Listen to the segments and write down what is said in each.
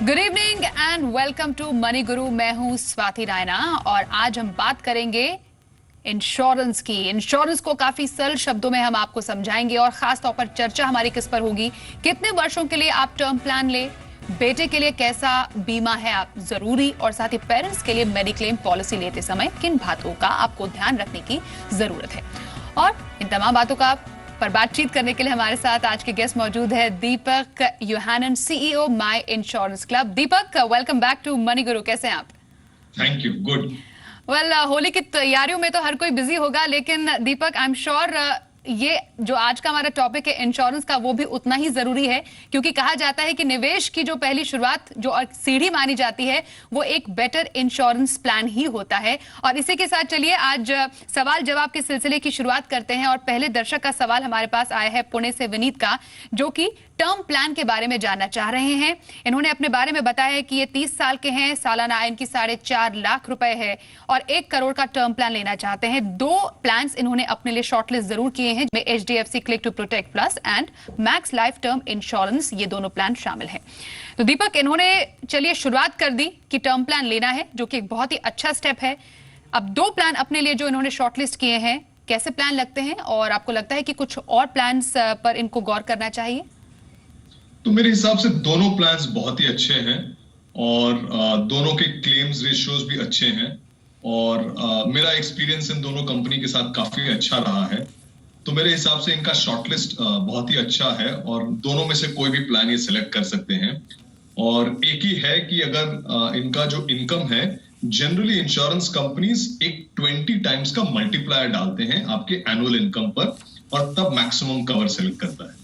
Good evening and welcome to money Guru. मैं हूं स्वाति रायना और आज हम बात करेंगे इंश्योरेंस की। इंश्योरेंस को काफी सरल शब्दों में हम आपको समझाएंगे और खास तौर पर चर्चा हमारी किस पर होगी, कितने वर्षों के लिए आप टर्म प्लान ले, बेटे के लिए कैसा बीमा है आप जरूरी, और साथ ही पेरेंट्स के लिए मेडिक्लेम पॉलिसी लेते समय किन बातों का आपको ध्यान रखने की जरूरत है। और इन तमाम बातों का पर बातचीत करने के लिए हमारे साथ आज के गेस्ट मौजूद है Deepak Yohannan, CEO my insurance club. Deepak, welcome back to money guru. कैसे हैं आप? Thank you, good. Well, Holi की तैयारियों में तो हर कोई बिजी होगा, लेकिन दीपक, आई एम श्योर ये जो आज का हमारा टॉपिक है इंश्योरेंस का, वो भी उतना ही जरूरी है, क्योंकि कहा जाता है कि निवेश की जो पहली शुरुआत, जो सीढ़ी मानी जाती है, वो एक बेटर इंश्योरेंस प्लान ही होता है। और इसी के साथ चलिए आज सवाल जवाब के सिलसिले की शुरुआत करते हैं। और पहले दर्शक का सवाल हमारे पास आया है पुणे से विनीत का, जो कि टर्म प्लान के बारे में जानना चाह रहे हैं। इन्होंने अपने बारे में बताया है कि ये 30 साल के हैं, सालाना आय इनकी 4.5 लाख रुपए है और 1 करोड़ का टर्म प्लान लेना चाहते हैं। 2 प्लान्स इन्होंने अपने लिए शॉर्टलिस्ट जरूर किए हैं, में HDFC Click to Protect Plus and Max Life term insurance, ये दोनों प्लान शामिल हैं। तो दीपक, इन्होंने चलिए शुरुआत कर दी कि टर्म प्लान लेना है, जो कि एक बहुत ही अच्छा स्टेप है। अब 2 प्लान अपने लिए जो इन्होंने शॉर्टलिस्ट किए हैं, कैसे प्लान लगते हैं और आपको लगता है कि कुछ और प्लान्स पर इनको गौर करना चाहिए? तो मेरे हिसाब से दोनों प्लान्स बहुत ही अच्छे हैं और दोनों के क्लेम्स रेशियोज भी अच्छे हैं और मेरा एक्सपीरियंस इन दोनों कंपनी के साथ काफी अच्छा रहा है। तो मेरे हिसाब से इनका शॉर्टलिस्ट बहुत ही अच्छा है और दोनों में से कोई भी प्लान ये सिलेक्ट कर सकते हैं। और एक ही है कि अगर इनका जो इनकम है, जनरली इंश्योरेंस कंपनीज एक 20 टाइम्स का मल्टीप्लायर डालते हैं आपके एनुअल इनकम पर और तब मैक्सिमम कवर सिलेक्ट करता है।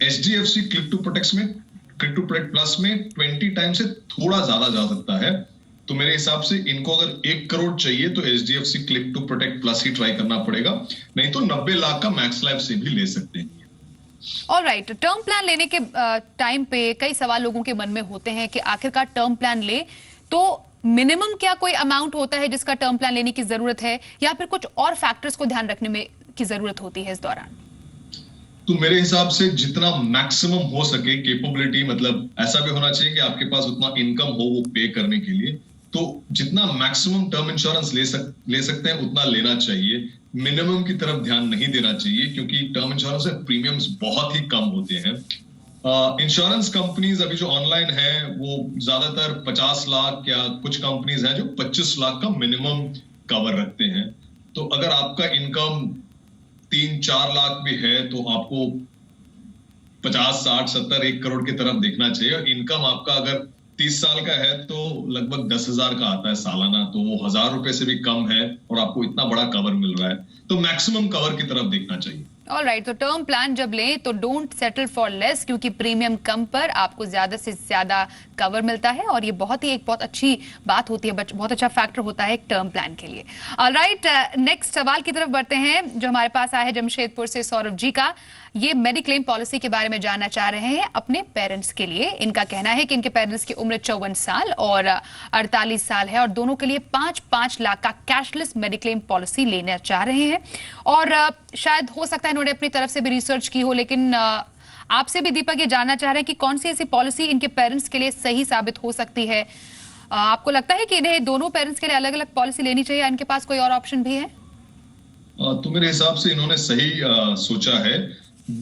HDFC Click to Protect Plus में 20 टाइम से थोड़ा ज्यादा जा सकता है। तो मेरे हिसाब से इनको अगर 1 करोड़ चाहिए तो HDFC Click to Protect Plus ही ट्राई करना पड़ेगा, नहीं तो 90 लाख का मैक्स लाइफ से भी ले सकते हैं। ऑलराइट, टर्म प्लान लेने के टाइम पे कई सवाल लोगों के मन में होते हैं कि आखिरकार टर्म प्लान ले तो मिनिमम क्या कोई अमाउंट होता है जिसका टर्म प्लान लेने की जरूरत है, या फिर कुछ और फैक्टर्स को ध्यान रखने में की जरूरत होती है इस दौरान? तो मेरे हिसाब से जितना मैक्सिमम हो सके कैपेबिलिटी, मतलब ऐसा भी होना चाहिए कि आपके पास उतना इनकम हो वो पे करने के लिए, तो जितना मैक्सिमम टर्म इंश्योरेंस ले सकते हैं उतना लेना चाहिए। मिनिमम की तरफ ध्यान नहीं देना चाहिए, क्योंकि टर्म इंश्योरेंस में प्रीमियम्स बहुत ही कम होते हैं। इंश्योरेंस कंपनीज अभी जो ऑनलाइन है वो ज्यादातर 50 लाख या कुछ कंपनीज हैं जो 25 लाख का मिनिमम कवर रखते हैं। तो अगर आपका इनकम 3-4 लाख भी है तो आपको 50, 60, 70, 1 करोड़ की तरफ देखना चाहिए। और इनकम आपका अगर 30 साल का है तो लगभग 10,000 का आता है सालाना, तो वो 1,000 रुपए से भी कम है और आपको इतना बड़ा कवर मिल रहा है, तो मैक्सिमम कवर की तरफ देखना चाहिए। ऑलराइट, तो टर्म प्लान जब लें तो डोंट सेटल फॉर लेस, क्योंकि प्रीमियम कम पर आपको ज्यादा से ज्यादा कवर मिलता है और ये बहुत अच्छी बात होती है, बहुत अच्छा फैक्टर होता है एक टर्म प्लान के लिए। ऑलराइट, नेक्स्ट सवाल की तरफ बढ़ते हैं, जो हमारे पास आया है जमशेदपुर से सौरभ जी का। ये मेडिक्लेम पॉलिसी के बारे में जानना चाह रहे हैं अपने पेरेंट्स के लिए। इनका कहना है कि इनके पेरेंट्स की उम्र 54 साल और 48 साल है और दोनों के लिए 5-5 लाख का कैशलेस मेडिक्लेम पॉलिसी लेना चाह रहे हैं। और शायद हो सकता है इन्होंने अपनी तरफ से भी रिसर्च की हो, लेकिन आपसे भी दीपक ये जानना चाह रहे हैं कि कौन सी ऐसी पॉलिसी इनके पेरेंट्स के लिए सही साबित हो सकती है। आपको लगता है कि इन्हें दोनों पेरेंट्स के लिए अलग अलग पॉलिसी लेनी चाहिए या इनके पास कोई और ऑप्शन भी है? तो मेरे हिसाब से इन्होंने सही सोचा है।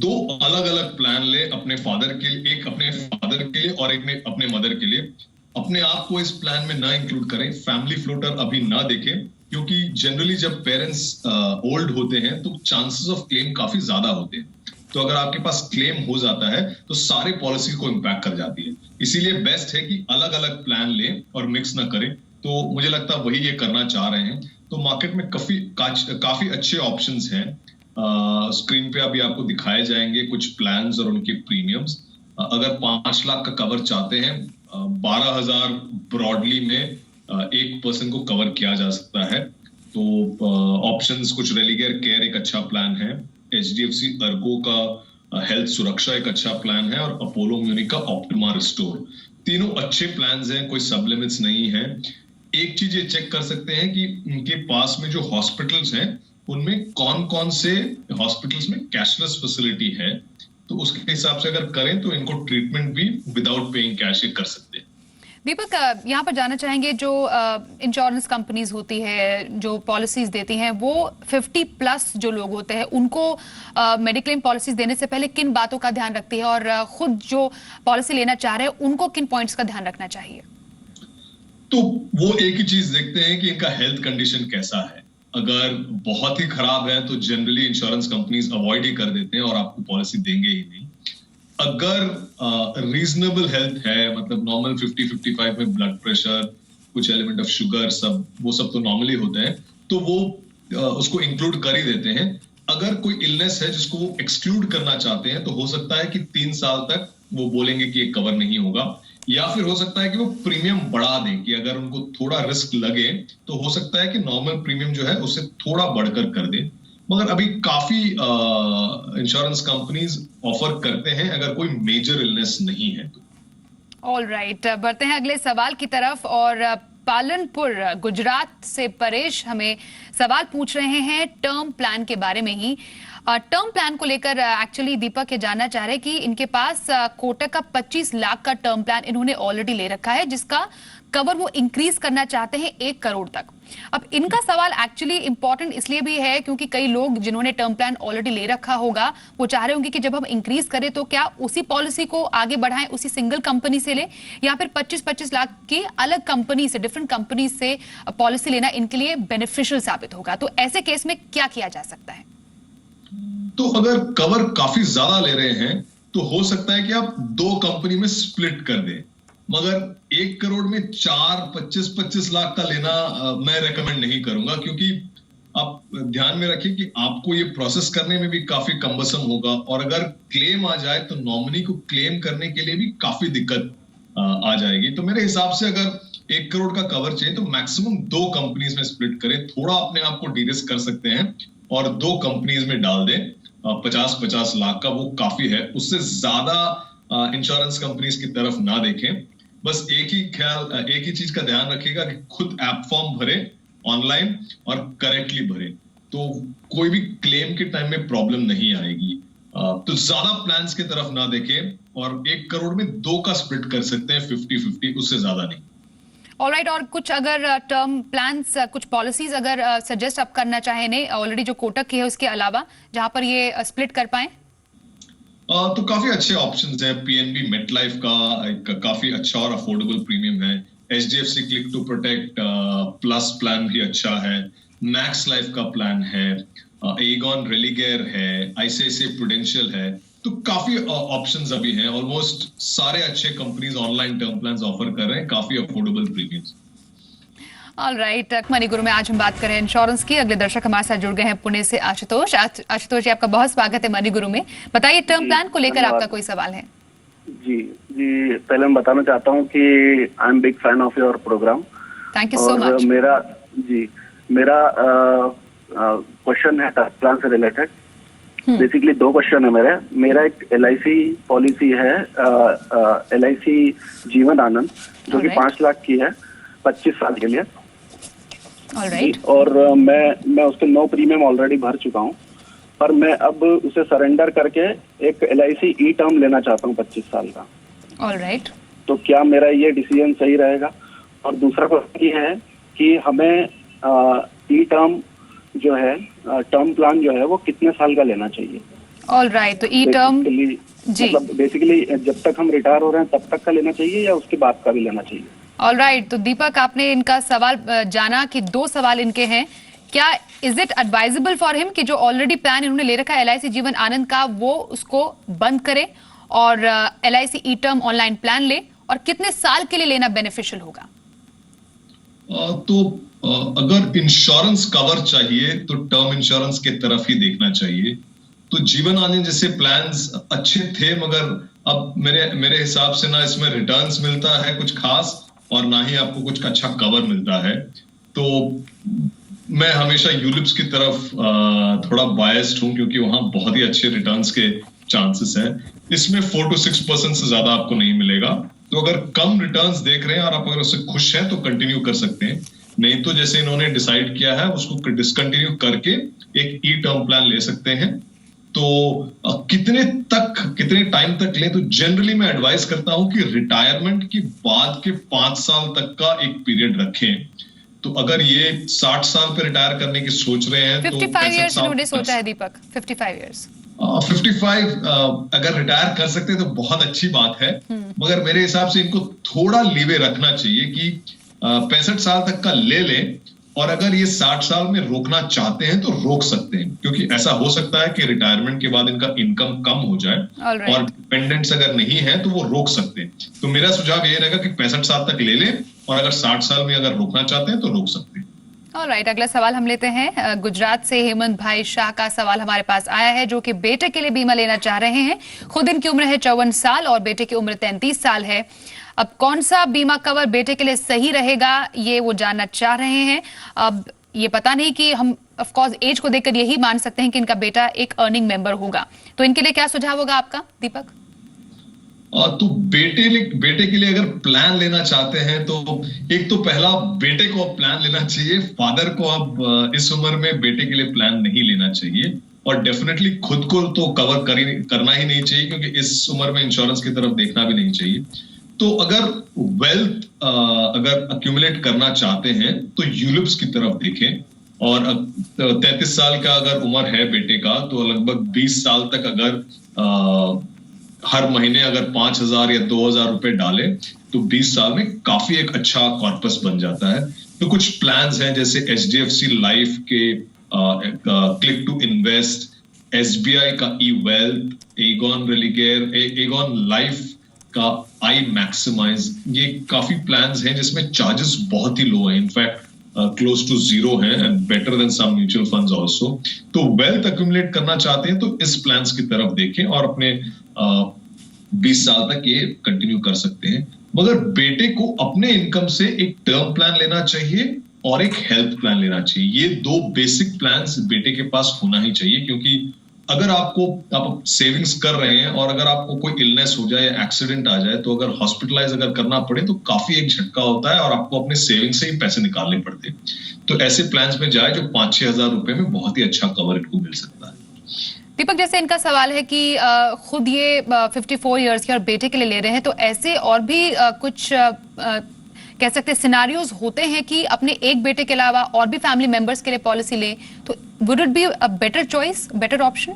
2 अलग अलग प्लान ले, अपने फादर के लिए, एक अपने फादर के लिए और एक अपने मदर के लिए। अपने आप को इस प्लान में ना इंक्लूड करें, फैमिली फ्लोटर अभी ना देखें, क्योंकि जनरली जब पेरेंट्स ओल्ड होते हैं तो चांसेस ऑफ क्लेम काफी ज्यादा होते हैं। तो अगर आपके पास क्लेम हो जाता है तो सारे पॉलिसी को इम्पैक्ट कर जाती है। इसीलिए बेस्ट है कि अलग अलग प्लान लें और मिक्स ना करें। तो मुझे लगता है वही ये करना चाह रहे हैं। तो मार्केट में काफी अच्छे ऑप्शंस हैं। स्क्रीन पे अभी आपको दिखाए जाएंगे कुछ प्लान्स और उनके प्रीमियम्स। अगर 5 लाख का कवर चाहते हैं, 12,000 ब्रॉडली में एक पर्सन को कवर किया जा सकता है। तो ऑप्शंस कुछ रेलिगेयर केयर एक अच्छा प्लान है, HDFC अर्गो का हेल्थ सुरक्षा एक अच्छा प्लान है और अपोलो म्यूनिक का ऑप्टिमा रिस्टोर। तीनों अच्छे प्लान्स हैं, कोई सब लिमिट्स नहीं है। एक चीज ये चेक कर सकते हैं कि उनके पास में जो हॉस्पिटल्स हैं उनमें कौन कौन से हॉस्पिटल्स में कैशलेस फैसिलिटी है, तो उसके हिसाब से अगर करें तो इनको ट्रीटमेंट भी विदाउट पेइंग कैश कर सकते हैं। दीपक, यहाँ पर जाना चाहेंगे जो इंश्योरेंस कंपनीज होती है जो पॉलिसीज देती हैं, वो 50+ जो लोग होते हैं उनको मेडिक्लेम पॉलिसीज देने से पहले किन बातों का ध्यान रखती है, और खुद जो पॉलिसी लेना चाह रहे हैं उनको किन पॉइंट्स का ध्यान रखना चाहिए? तो वो एक ही चीज देखते हैं कि इनका हेल्थ कंडीशन कैसा है। अगर बहुत ही खराब है तो जनरली इंश्योरेंस कंपनीज अवॉइड ही कर देते हैं और आपको पॉलिसी देंगे ही नहीं। अगर रीजनेबल हेल्थ है, मतलब नॉर्मल 50-55 में ब्लड प्रेशर, कुछ एलिमेंट ऑफ शुगर, वो सब तो नॉर्मली होते हैं, तो वो उसको इंक्लूड कर ही देते हैं। अगर कोई इलनेस है जिसको वो एक्सक्लूड करना चाहते हैं तो हो सकता है कि 3 साल तक वो बोलेंगे कि ये कवर नहीं होगा, या फिर हो सकता है कि वो प्रीमियम बढ़ा दें कि अगर उनको थोड़ा रिस्क लगे तो हो सकता है कि नॉर्मल प्रीमियम जो है उससे थोड़ा बढ़कर कर दें। मगर अभी काफी इंश्योरेंस कंपनीज ऑफर करते हैं अगर कोई मेजर इलनेस नहीं है तो। ऑल राइट, बढ़ते हैं अगले सवाल की तरफ। और पालनपुर गुजरात से परेश हमें सवाल पूछ रहे हैं टर्म प्लान के बारे में ही। टर्म प्लान को लेकर एक्चुअली दीपक ये जानना चाह रहे हैं कि इनके पास कोटक का 25 लाख का टर्म प्लान इन्होंने ऑलरेडी ले रखा है, जिसका कवर वो इंक्रीज करना चाहते हैं 1 करोड़ तक। अब इनका सवाल एक्चुअली इंपॉर्टेंट इसलिए भी है क्योंकि कई लोग जिन्होंने टर्म प्लान ऑलरेडी ले रखा होगा वो चाह रहे होंगे कि जब हम इंक्रीज करें तो क्या उसी पॉलिसी को आगे बढ़ाएं, उसी सिंगल कंपनी से ले, या फिर 25-25 लाख की अलग कंपनी से, डिफरेंट कंपनी से पॉलिसी लेना इनके लिए बेनिफिशियल साबित होगा। तो ऐसे केस में क्या किया जा सकता है? तो अगर कवर काफी ज्यादा ले रहे हैं तो हो सकता है कि आप 2 कंपनी में स्प्लिट कर दें, मगर 1 करोड़ में 25-25 लाख का लेना मैं रेकमेंड नहीं करूंगा, क्योंकि आप ध्यान में रखिए कि आपको ये प्रोसेस करने में भी काफी कम्बसम होगा, और अगर क्लेम आ जाए तो नॉमिनी को क्लेम करने के लिए भी काफी दिक्कत आ जाएगी। तो मेरे हिसाब से अगर 1 करोड़ का कवर चाहिए तो मैक्सिमम 2 कंपनीज में स्प्लिट करें, थोड़ा अपने आप को डीरिस्क कर सकते हैं और 2 कंपनीज में डाल दें। 50-50 लाख का वो काफी है, उससे ज्यादा इंश्योरेंस कंपनीज की तरफ ना देखें। बस एक ही चीज का ध्यान रखिएगा कि खुद ऐप फॉर्म भरे ऑनलाइन और करेक्टली भरे, तो कोई भी क्लेम के टाइम में प्रॉब्लम नहीं आएगी। तो ज्यादा प्लान्स की तरफ ना देखें, और 1 करोड़ में 2 का स्प्लिट कर सकते हैं 50-50, उससे ज्यादा नहीं। ऑलराइट, और कुछ अगर टर्म प्लान्स, कुछ पॉलिसीज अगर सजेस्ट आप करना चाहें ने ऑलरेडी जो कोटक की है उसके अलावा, जहां पर ये स्प्लिट कर पाए? तो काफी अच्छे ऑप्शंस हैं। पीएनबी मेटलाइफ का एक काफी अच्छा और अफोर्डेबल प्रीमियम है। HDFC Click to Protect Plus plan भी अच्छा है। मैक्स लाइफ का प्लान है। एगॉन रेलिगेयर है। आईसीआईसीआई प्रूडेंशियल है। तो काफी ऑप्शंस अभी हैं। ऑलमोस्ट सारे अच्छे companies online term plans offer कर रहे हैं, काफी affordable premiums. All right, money guru में आज हम बात करें इंश्योरेंस की। अगले दर्शक हमारे साथ जुड़ गए हैं पुणे से आशुतोष। आशुतोष जी, आपका बहुत स्वागत है मनी गुरु में। बताइए, टर्म प्लान को लेकर आपका कोई सवाल है? जी, पहले मैं बताना चाहता हूँ कि I am big fan of your program. Thank you so much. मेरा क्वेश्चन है टर्म प्लान से रिलेटेड। बेसिकली 2 क्वेश्चन है मेरा एक LIC पॉलिसी है, LIC जीवन आनंद, जो कि 5 लाख की है 25 साल के लिए। Alright. और मैं उसके 9 प्रीमियम ऑलरेडी भर चुका हूँ, पर मैं अब उसे सरेंडर करके एक LIC ई टर्म लेना चाहता हूँ 25 साल का। Alright. तो क्या मेरा ये डिसीजन सही रहेगा? और दूसरा क्वेश्चन ये है कि हमें ई टर्म जो है, टर्म प्लान जो है, वो कितने साल का लेना चाहिए? Alright, तो ई टर्म जी, मतलब बेसिकली जब तक हम रिटायर हो रहे हैं तब तक का लेना चाहिए या उसके बाद का भी लेना चाहिए? ऑलराइट, तो दीपक, आपने इनका सवाल जाना कि 2 सवाल इनके हैं। क्या is it advisable for him कि जो ऑलरेडी प्लान इन्होंने ले रखा है LIC जीवन आनंद का, वो उसको बंद करे और LIC ई टर्म ऑनलाइन प्लान ले, और कितने साल के लिए लेना बेनिफिशियल होगा? तो अगर इंश्योरेंस कवर चाहिए तो टर्म इंश्योरेंस की तरफ ही देखना चाहिए। तो जीवन आनंद जैसे प्लान्स अच्छे थे, मगर अब मेरे हिसाब से ना इसमें रिटर्न्स मिलता है कुछ खास, और ना ही आपको कुछ अच्छा कवर मिलता है। तो मैं हमेशा यूलिप्स की तरफ थोड़ा बायस्ड हूं, क्योंकि वहां बहुत ही अच्छे रिटर्न्स के चांसेस हैं। इसमें 4 to 6% से ज्यादा आपको नहीं मिलेगा। तो अगर कम रिटर्न्स देख रहे हैं और आप अगर उससे खुश हैं तो कंटिन्यू कर सकते हैं, नहीं तो जैसे इन्होंने डिसाइड किया है उसको डिसकंटिन्यू करके एक ई टर्म प्लान ले सकते हैं। तो कितने टाइम तक लें, तो जनरली मैं एडवाइस करता हूं कि रिटायरमेंट के बाद के 5 साल तक का एक पीरियड रखें। तो अगर ये 60 साल पे रिटायर करने की सोच रहे हैं 55 इयर्स इन्होंने सोचा है दीपक, 55 इयर्स। 55 अगर रिटायर कर सकते हैं तो बहुत अच्छी बात है, मगर मेरे हिसाब से इनको थोड़ा लीवे रखना चाहिए कि 65 साल तक का ले लें, और अगर ये 60 साल में रोकना चाहते हैं तो रोक सकते हैं, क्योंकि ऐसा हो सकता है कि रिटायरमेंट के बाद इनका इनकम कम हो जाए और डिपेंडेंट्स अगर नहीं है तो वो रोक सकते हैं। तो मेरा सुझाव ये रहेगा कि 65 साल तक ले लें, और अगर 60 साल में अगर रोकना चाहते हैं तो रोक सकते हैं। ऑलराइट, अगला सवाल हम लेते हैं। गुजरात से हेमंत भाई शाह का सवाल हमारे पास आया है, जो कि बेटे के लिए बीमा लेना चाह रहे हैं। खुद इनकी उम्र है 54 साल और बेटे की उम्र 33 साल है। अब कौन सा बीमा कवर बेटे के लिए सही रहेगा, ये वो जानना चाह रहे हैं। अब ये पता नहीं कि हम ऑफ कोर्स एज को देखकर यही मान सकते हैं कि इनका बेटा एक अर्निंग मेंबर होगा, तो इनके लिए क्या सुझाव होगा आपका दीपक? तो बेटे के लिए अगर प्लान लेना चाहते हैं तो एक तो पहला बेटे को अब प्लान लेना चाहिए। फादर को अब इस उम्र में बेटे के लिए प्लान नहीं लेना चाहिए, और डेफिनेटली खुद को तो कवर करना ही नहीं चाहिए, क्योंकि इस उम्र में इंश्योरेंस की तरफ देखना भी नहीं चाहिए। तो अगर वेल्थ अगर अक्यूमुलेट करना चाहते हैं तो यूलिप्स की तरफ देखें, और 33 साल का अगर उम्र है बेटे का, तो लगभग 20 साल तक अगर हर महीने अगर 5,000 या 2,000 रुपए डालें तो 20 साल में काफी एक अच्छा कॉर्पस बन जाता है। तो कुछ प्लान्स हैं जैसे HDFC लाइफ के क्लिक टू इन्वेस्ट, SBI का e wealth, Aegon Religare, Aegon life का आई मैक्सिमाइज, ये काफी प्लान्स हैं जिसमें चार्जेस बहुत ही लो है, इनफैक्ट क्लोज टू जीरो है, and better than some mutual funds also. तो वेल्थ अक्यूमुलेट करना चाहते हैं तो इस प्लान्स की तरफ देखें, और अपने 20 साल तक ये कंटिन्यू कर सकते हैं। मगर बेटे को अपने इनकम से एक टर्म प्लान लेना चाहिए और एक हेल्थ प्लान लेना चाहिए। ये दो बेसिक प्लान्स बेटे के पास होना ही चाहिए, क्योंकि अगर आप सेविंग्स कर रहे हैं और अगर आपको कोई इलनेस हो जाए या एक्सीडेंट आ जाए, तो अगर हॉस्पिटलाइज अगर करना पड़े तो काफी एक झटका होता है और आपको अपने सेविंग से ही पैसे निकालने पड़ते हैं। तो ऐसे प्लान्स में जाए जो 5-6 हजार रुपए में बहुत ही अच्छा कवर इनको मिल सकता है। दीपक, जैसे इनका सवाल है कि खुद ये 54 इयर्स के और बेटे के लिए ले रहे हैं, तो ऐसे और भी कुछ कह सकते हैं सिनारियोज होते हैं कि अपने एक बेटे के अलावा और भी फैमिली मेंबर्स के लिए पॉलिसी लें, तो would it be a better choice, better option?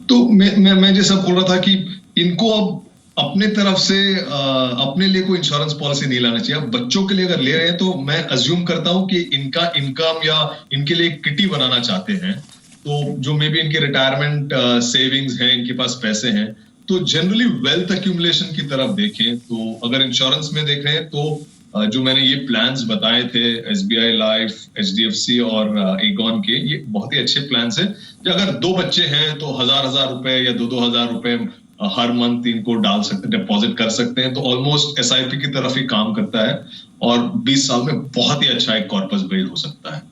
तो मैं जैसा बोल रहा था कि इनको अब अपने तरफ से अपने लिए कोई इंश्योरेंस पॉलिसी नहीं लाना चाहिए। अब बच्चों के लिए अगर ले रहे हैं तो मैं अज्यूम करता हूं कि इनका इनकम या इनके लिए एक किटी बनाना चाहते हैं, तो जो मे बी इनके रिटायरमेंट सेविंग्स हैं, इनके पास पैसे हैं, तो जनरली वेल्थ एक्यूमुलेशन की तरफ देखें। तो अगर इंश्योरेंस में देख रहे हैं तो जो मैंने ये प्लान्स बताए थे, SBI लाइफ, HDFC और एगॉन के, ये बहुत ही अच्छे प्लान्स हैं। अगर 2 बच्चे हैं तो 1,000 रुपए या 2,000 रुपए हर मंथ इनको डाल सकते, डिपॉजिट कर सकते हैं, तो ऑलमोस्ट SIP की तरफ ही काम करता है, और 20 साल में बहुत ही अच्छा एक कॉर्पस बिल्ड हो सकता है।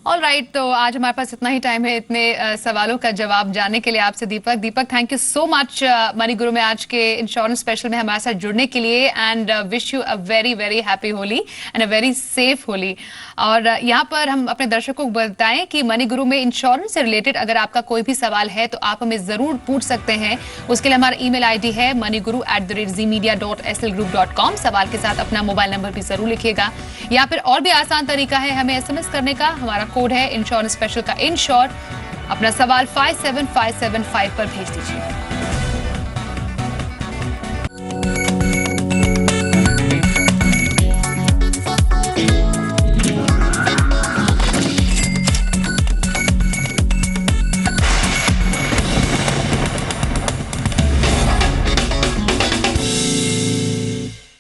ऑलराइट, तो आज हमारे पास इतना ही टाइम है इतने सवालों का जवाब जानने के लिए आपसे Deepak, thank you so much money guru में आज के इंश्योरेंस स्पेशल में हमारे साथ जुड़ने के लिए, and wish you a very very happy Holi and a very safe Holi. और यहाँ पर हम अपने दर्शकों को बताएं कि मनी गुरु में इंश्योरेंस से रिलेटेड अगर आपका कोई भी सवाल है तो आप हमें जरूर पूछ सकते हैं। उसके लिए हमारा ईमेल ID है moneyguru@zmedia.slgroup.com। सवाल के साथ अपना मोबाइल नंबर भी जरूर लिखिएगा, या फिर और भी आसान तरीका है हमें SMS करने का। हमारा कोड है इंश्योरेंस स्पेशल का इंश्योर। अपना सवाल 57575 पर भेज दीजिए।